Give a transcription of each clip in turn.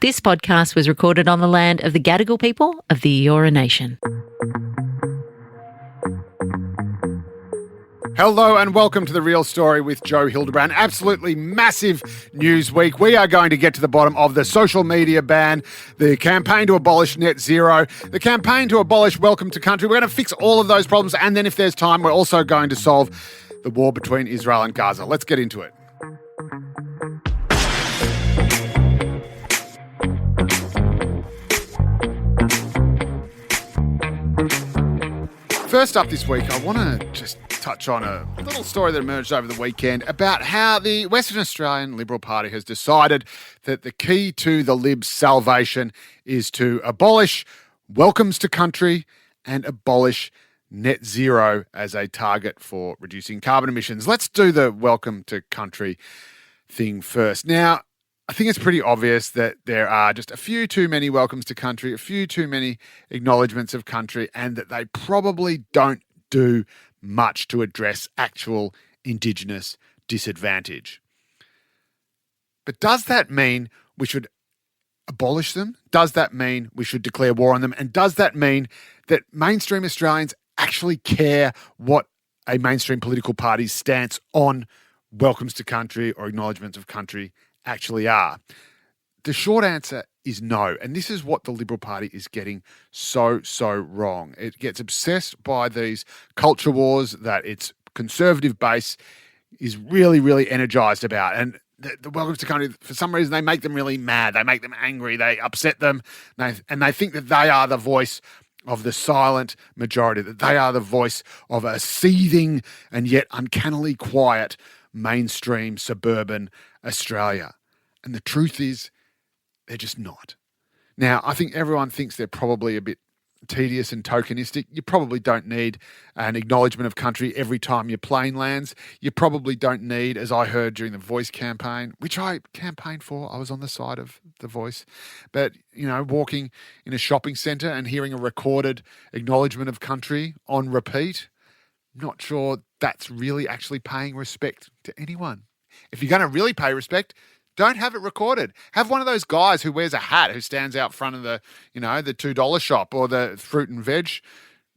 This podcast was recorded on the land of the Gadigal people of the Eora Nation. Hello and welcome to The Real Story with Joe Hildebrand. Absolutely massive news week. We are going to get to the bottom of the social media ban, the campaign to abolish net zero, the campaign to abolish welcome to country. We're going to fix all of those problems, and then if there's time, we're also going to solve the war between Israel and Gaza. Let's get into it. First up this week, I want to just touch on a little story that emerged over the weekend about how the Western Australian Liberal Party has decided that the key to the Libs' salvation is to abolish welcomes to country and abolish net zero as a target for reducing carbon emissions. Let's do the welcome to country thing first. Now, I think it's pretty obvious that there are just a few too many welcomes to country, a few too many acknowledgements of country, and that they probably don't do much to address actual Indigenous disadvantage. But does that mean we should abolish them? Does that mean we should declare war on them? And does that mean that mainstream Australians actually care what a mainstream political party's stance on welcomes to country or acknowledgements of country actually are? The short answer is no. And this is what the Liberal Party is getting so wrong. It gets obsessed by these culture wars that its conservative base is really energised about. And the welcomes to country, for some reason, they make them really mad. They make them angry. They upset them. And they think that they are the voice of the silent majority, that they are the voice of a seething and yet uncannily quiet mainstream suburban Australia. And the truth is, they're just not. Now, I think everyone thinks they're probably a bit tedious and tokenistic. You probably don't need an acknowledgement of country every time your plane lands. You probably don't need, as I heard during the Voice campaign, which I campaigned for, I was on the side of the Voice, but, you know, walking in a shopping centre and hearing a recorded acknowledgement of country on repeat, not sure that's really actually paying respect to anyone. If you're going to really pay respect, don't have it recorded. Have one of those guys who wears a hat who stands out front of the, you know, the $2 shop or the fruit and veg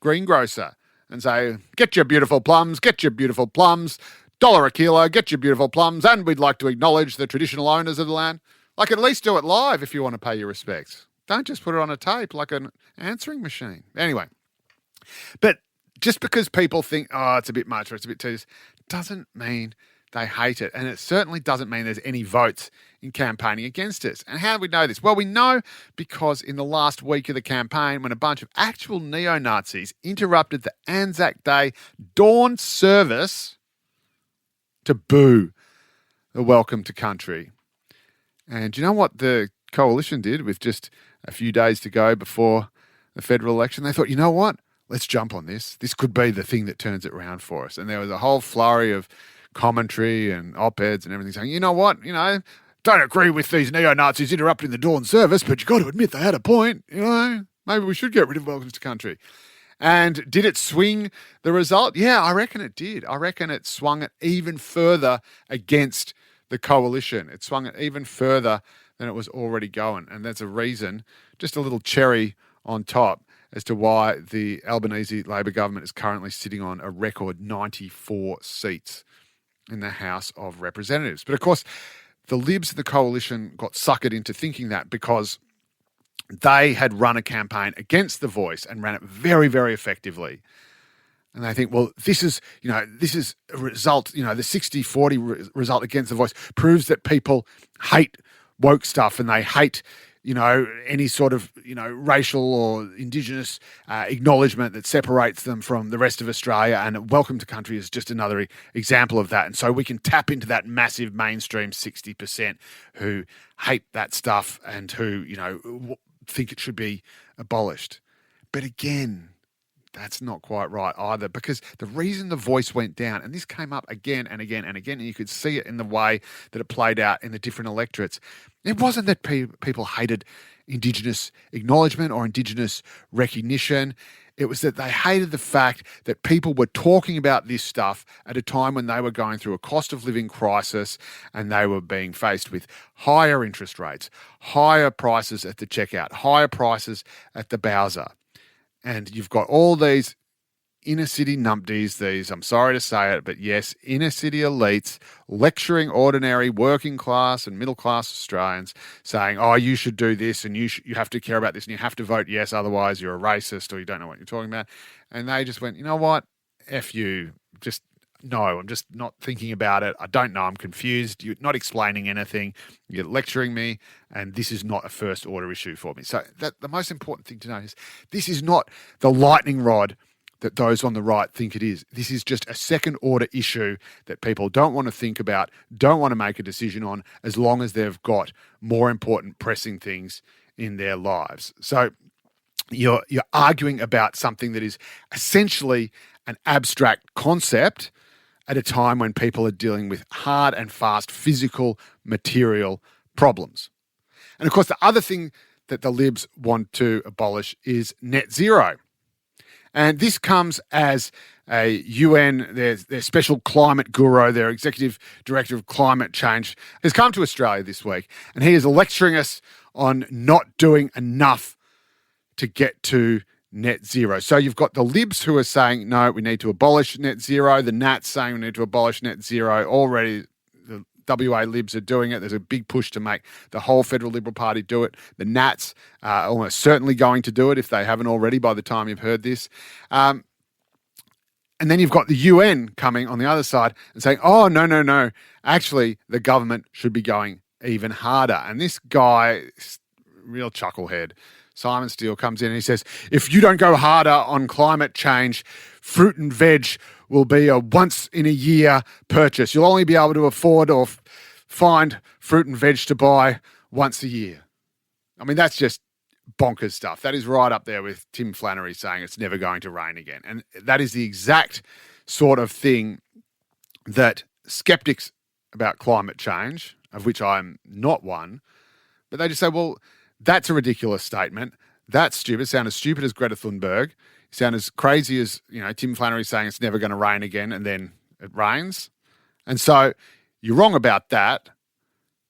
greengrocer and say, get your beautiful plums, $1 a kilo, get your beautiful plums, and we'd like to acknowledge the traditional owners of the land. Like, at least do it live if you want to pay your respects. Don't just put it on a tape like an answering machine. Anyway, but just because people think, oh, it's a bit much or it's a bit tedious, doesn't mean they hate it. And it certainly doesn't mean there's any votes in campaigning against us. And how do we know this? Well, we know because in the last week of the campaign, when a bunch of actual neo-Nazis interrupted the Anzac Day dawn service to boo the welcome to country. And you know what the coalition did with just a few days to go before the federal election? They thought, you know what? Let's jump on this. This could be the thing that turns it around for us. And there was a whole flurry of commentary and op-eds and everything saying, you know what, don't agree with these neo-Nazis interrupting the dawn service, but you've got to admit they had a point. Maybe we should get rid of welcomes to country. And did it swing the result? Yeah, I reckon it did. I reckon it swung it even further against the coalition. It swung it even further than it was already going. And that's a reason, just a little cherry on top, as to why the Albanese Labor government is currently sitting on a record 94 seats in the House of Representatives. But of course, the Libs and the coalition got suckered into thinking that because they had run a campaign against the Voice and ran it very effectively. And they think, well, this is a result, the 60-40 result against the Voice proves that people hate woke stuff and they hate any sort of, racial or Indigenous acknowledgement that separates them from the rest of Australia. And welcome to country is just another example of that. And so we can tap into that massive mainstream 60% who hate that stuff and who, think it should be abolished. But again, that's not quite right either, because the reason the Voice went down, and this came up again and again and again, and you could see it in the way that it played out in the different electorates, it wasn't that people hated Indigenous acknowledgement or Indigenous recognition. It was that they hated the fact that people were talking about this stuff at a time when they were going through a cost of living crisis and they were being faced with higher interest rates, higher prices at the checkout, higher prices at the Bowser. And you've got all these inner city numpties, I'm sorry to say it, but yes, inner city elites lecturing ordinary working class and middle class Australians saying, oh, you should do this and you have to care about this and you have to vote yes, otherwise you're a racist or you don't know what you're talking about. And they just went, you know what? F you. Just no, I'm just not thinking about it. I don't know. I'm confused. You're not explaining anything. You're lecturing me, and this is not a first order issue for me. So the most important thing to know is this is not the lightning rod that those on the right think it is. This is just a second order issue that people don't want to think about, don't want to make a decision on, as long as they've got more important pressing things in their lives. So you're arguing about something that is essentially an abstract concept at a time when people are dealing with hard and fast physical, material problems. And of course, the other thing that the Libs want to abolish is net zero. And this comes as a UN, their special climate guru, their executive director of climate change, has come to Australia this week. And he is lecturing us on not doing enough to get to net zero. So you've got the Libs who are saying, no, we need to abolish net zero. The Nats saying we need to abolish net zero. Already the WA Libs are doing it. There's a big push to make the whole Federal Liberal Party do it. The Nats are almost certainly going to do it if they haven't already by the time you've heard this. And then you've got the UN coming on the other side and saying, oh, no. Actually, the government should be going even harder. And this guy, real chucklehead, Simon Steele, comes in and he says, if you don't go harder on climate change, fruit and veg will be a once-in-a-year purchase. You'll only be able to afford or find fruit and veg to buy once a year. I mean, that's just bonkers stuff. That is right up there with Tim Flannery saying it's never going to rain again. And that is the exact sort of thing that skeptics about climate change, of which I'm not one, but they just say, well, that's a ridiculous statement. That's stupid. Sound as stupid as Greta Thunberg. Sound as crazy as, Tim Flannery saying it's never going to rain again and then it rains. And so you're wrong about that.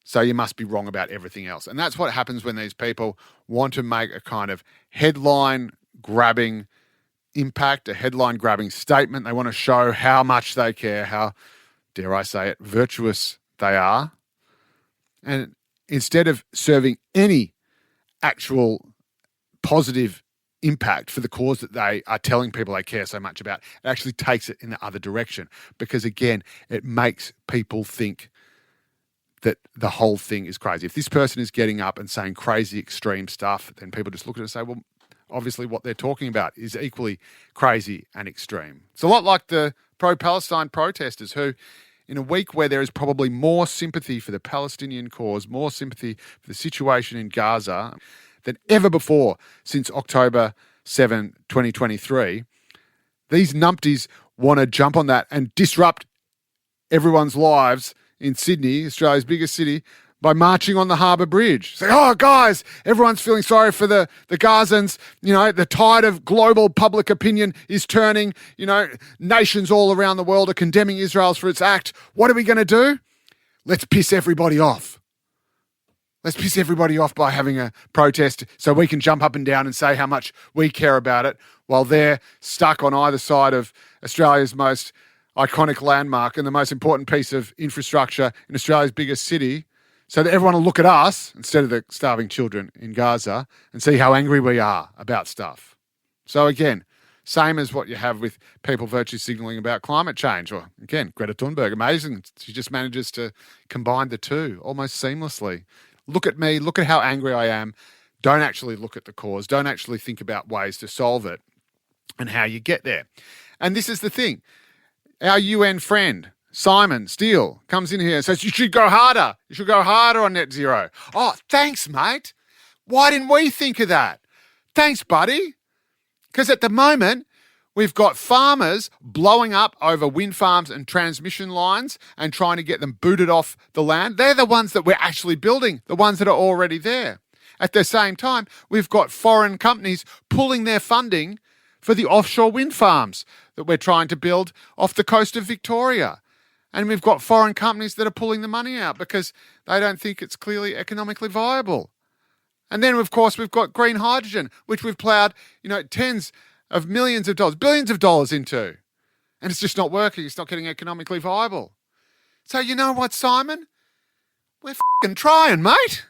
So you must be wrong about everything else. And that's what happens when these people want to make a kind of headline-grabbing impact, a headline-grabbing statement. They want to show how much they care, how, dare I say it, virtuous they are. And instead of serving any actual positive impact for the cause that they are telling people they care so much about, it actually takes it in the other direction. Because again, it makes people think that the whole thing is crazy. If this person is getting up and saying crazy extreme stuff, then people just look at it and say, well, obviously what they're talking about is equally crazy and extreme. It's a lot like the pro-Palestine protesters who, in a week where there is probably more sympathy for the Palestinian cause, more sympathy for the situation in Gaza than ever before since October 7, 2023, these numpties want to jump on that and disrupt everyone's lives in Sydney, Australia's biggest city, by marching on the Harbour Bridge. Say, oh, guys, everyone's feeling sorry for the Gazans. The tide of global public opinion is turning. Nations all around the world are condemning Israel for its act. What are we going to do? Let's piss everybody off. Let's piss everybody off by having a protest so we can jump up and down and say how much we care about it while they're stuck on either side of Australia's most iconic landmark and the most important piece of infrastructure in Australia's biggest city, so that everyone will look at us instead of the starving children in Gaza and see how angry we are about stuff. So again, same as what you have with people virtue signalling about climate change. Or again, Greta Thunberg, amazing. She just manages to combine the two almost seamlessly. Look at me, look at how angry I am. Don't actually look at the cause. Don't actually think about ways to solve it and how you get there. And this is the thing. Our UN friend, Simon Steele, comes in here and says, you should go harder. You should go harder on net zero. Oh, thanks, mate. Why didn't we think of that? Thanks, buddy. Because at the moment, we've got farmers blowing up over wind farms and transmission lines and trying to get them booted off the land. They're the ones that we're actually building, the ones that are already there. At the same time, we've got foreign companies pulling their funding for the offshore wind farms that we're trying to build off the coast of Victoria. And we've got foreign companies that are pulling the money out because they don't think it's clearly economically viable. And then, of course, we've got green hydrogen, which we've ploughed, tens of millions of dollars, billions of dollars into. And it's just not working. It's not getting economically viable. So you know what, Simon? We're f***ing trying, mate.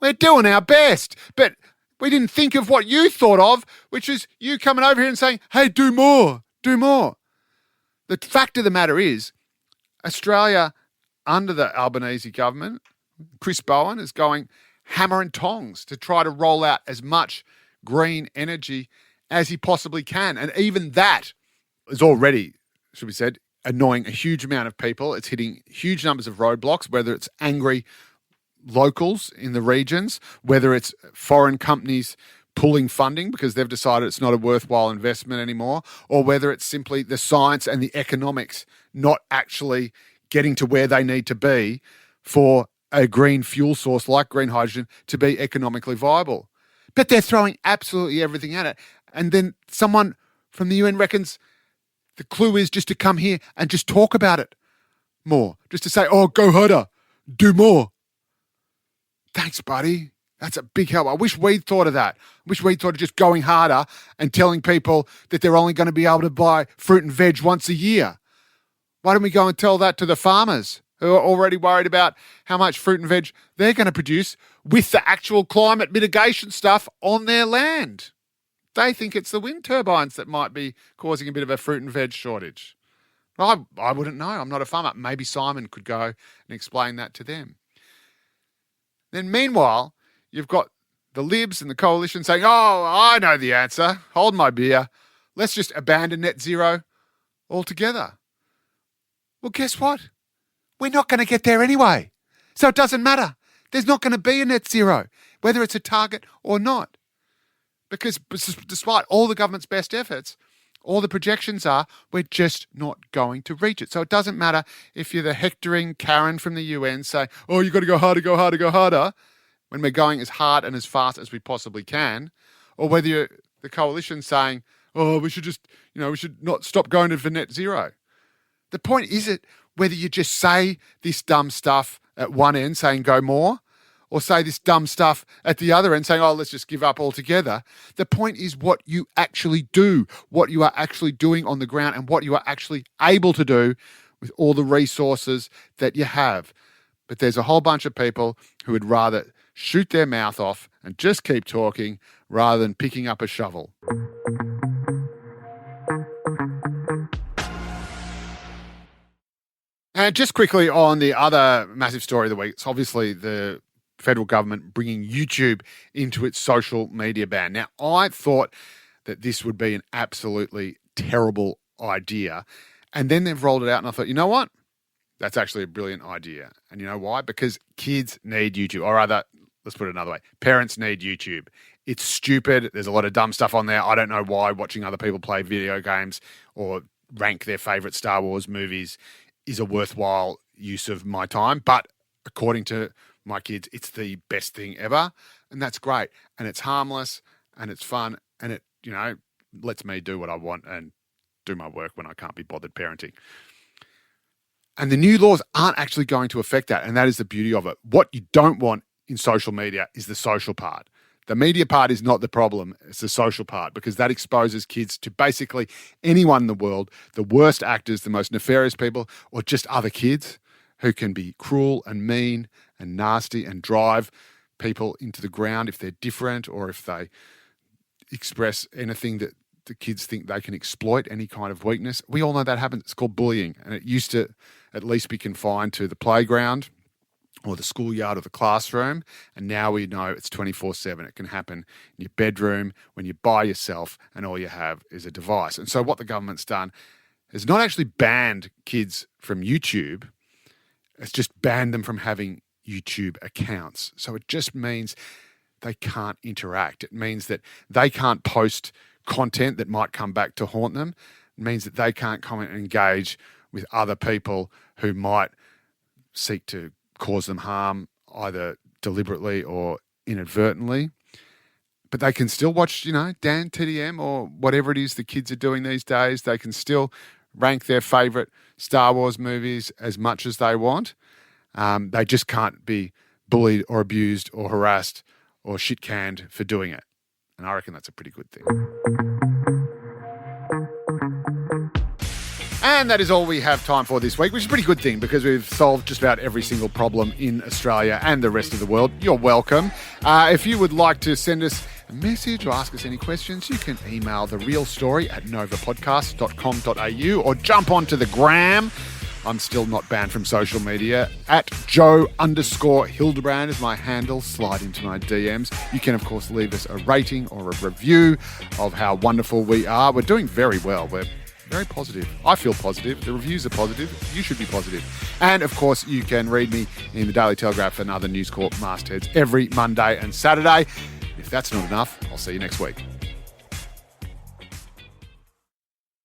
We're doing our best. But we didn't think of what you thought of, which is you coming over here and saying, hey, do more, do more. The fact of the matter is, Australia, under the Albanese government, Chris Bowen is going hammer and tongs to try to roll out as much green energy as he possibly can. And even that is already, should be said, annoying a huge amount of people. It's hitting huge numbers of roadblocks, whether it's angry locals in the regions, whether it's foreign companies pulling funding because they've decided it's not a worthwhile investment anymore, or whether it's simply the science and the economics not actually getting to where they need to be for a green fuel source like green hydrogen to be economically viable. But they're throwing absolutely everything at it. And then someone from the UN reckons the clue is just to come here and just talk about it more. Just to say, oh, go harder, do more. Thanks, buddy. That's a big help. I wish we'd thought of that. I wish we'd thought of just going harder and telling people that they're only going to be able to buy fruit and veg once a year. Why don't we go and tell that to the farmers who are already worried about how much fruit and veg they're going to produce with the actual climate mitigation stuff on their land? They think it's the wind turbines that might be causing a bit of a fruit and veg shortage. I wouldn't know. I'm not a farmer. Maybe Simon could go and explain that to them. Then meanwhile, you've got the Libs and the coalition saying, oh, I know the answer. Hold my beer. Let's just abandon net zero altogether. Well, guess what? We're not going to get there anyway. So it doesn't matter. There's not going to be a net zero, whether it's a target or not. Because despite all the government's best efforts, all the projections are we're just not going to reach it. So it doesn't matter if you're the hectoring Karen from the UN saying, oh, you've got to go harder, go harder, go harder, when we're going as hard and as fast as we possibly can, or whether you're the coalition saying, oh, we should just, we should not stop going for net zero. The point isn't whether you just say this dumb stuff at one end saying go more, or say this dumb stuff at the other end saying, oh, let's just give up altogether. The point is what you actually do, what you are actually doing on the ground and what you are actually able to do with all the resources that you have. But there's a whole bunch of people who would rather shoot their mouth off and just keep talking rather than picking up a shovel. And just quickly on the other massive story of the week, it's obviously the federal government bringing YouTube into its social media ban. Now, I thought that this would be an absolutely terrible idea. And then they've rolled it out and I thought, you know what? That's actually a brilliant idea. And you know why? Because kids need YouTube. Or rather, let's put it another way. Parents need YouTube. It's stupid. There's a lot of dumb stuff on there. I don't know why watching other people play video games or rank their favourite Star Wars movies is a worthwhile use of my time. But according to my kids, it's the best thing ever. And that's great. And it's harmless and it's fun. And it, lets me do what I want and do my work when I can't be bothered parenting. And the new laws aren't actually going to affect that. And that is the beauty of it. What you don't want in social media is the social part. The media part is not the problem. It's the social part because that exposes kids to basically anyone in the world, the worst actors, the most nefarious people, or just other kids who can be cruel and mean and nasty and drive people into the ground if they're different or if they express anything that the kids think they can exploit, any kind of weakness. We all know that happens. It's called bullying. And it used to at least be confined to the playground or the schoolyard or the classroom. And now we know it's 24/7. It can happen in your bedroom when you're by yourself and all you have is a device. And so what the government's done is not actually banned kids from YouTube. It's just banned them from having YouTube accounts. So it just means they can't interact. It means that they can't post content that might come back to haunt them. It means that they can't comment and engage with other people who might seek to cause them harm either deliberately or inadvertently. But they can still watch, Dan TDM or whatever it is the kids are doing these days. They can still rank their favourite Star Wars movies as much as they want. They just can't be bullied or abused or harassed or shit-canned for doing it. And I reckon that's a pretty good thing. And that is all we have time for this week, which is a pretty good thing because we've solved just about every single problem in Australia and the rest of the world. You're welcome. If you would like to send us a message or ask us any questions, you can email therealstory@novapodcast.com.au or jump onto the gram. I'm still not banned from social media. @Joe_Hildebrand is my handle. Slide into my DMs. You can, of course, leave us a rating or a review of how wonderful we are. We're doing very well. We're very positive. I feel positive. The reviews are positive. You should be positive. And, of course, you can read me in the Daily Telegraph and other News Corp mastheads every Monday and Saturday. If that's not enough, I'll see you next week.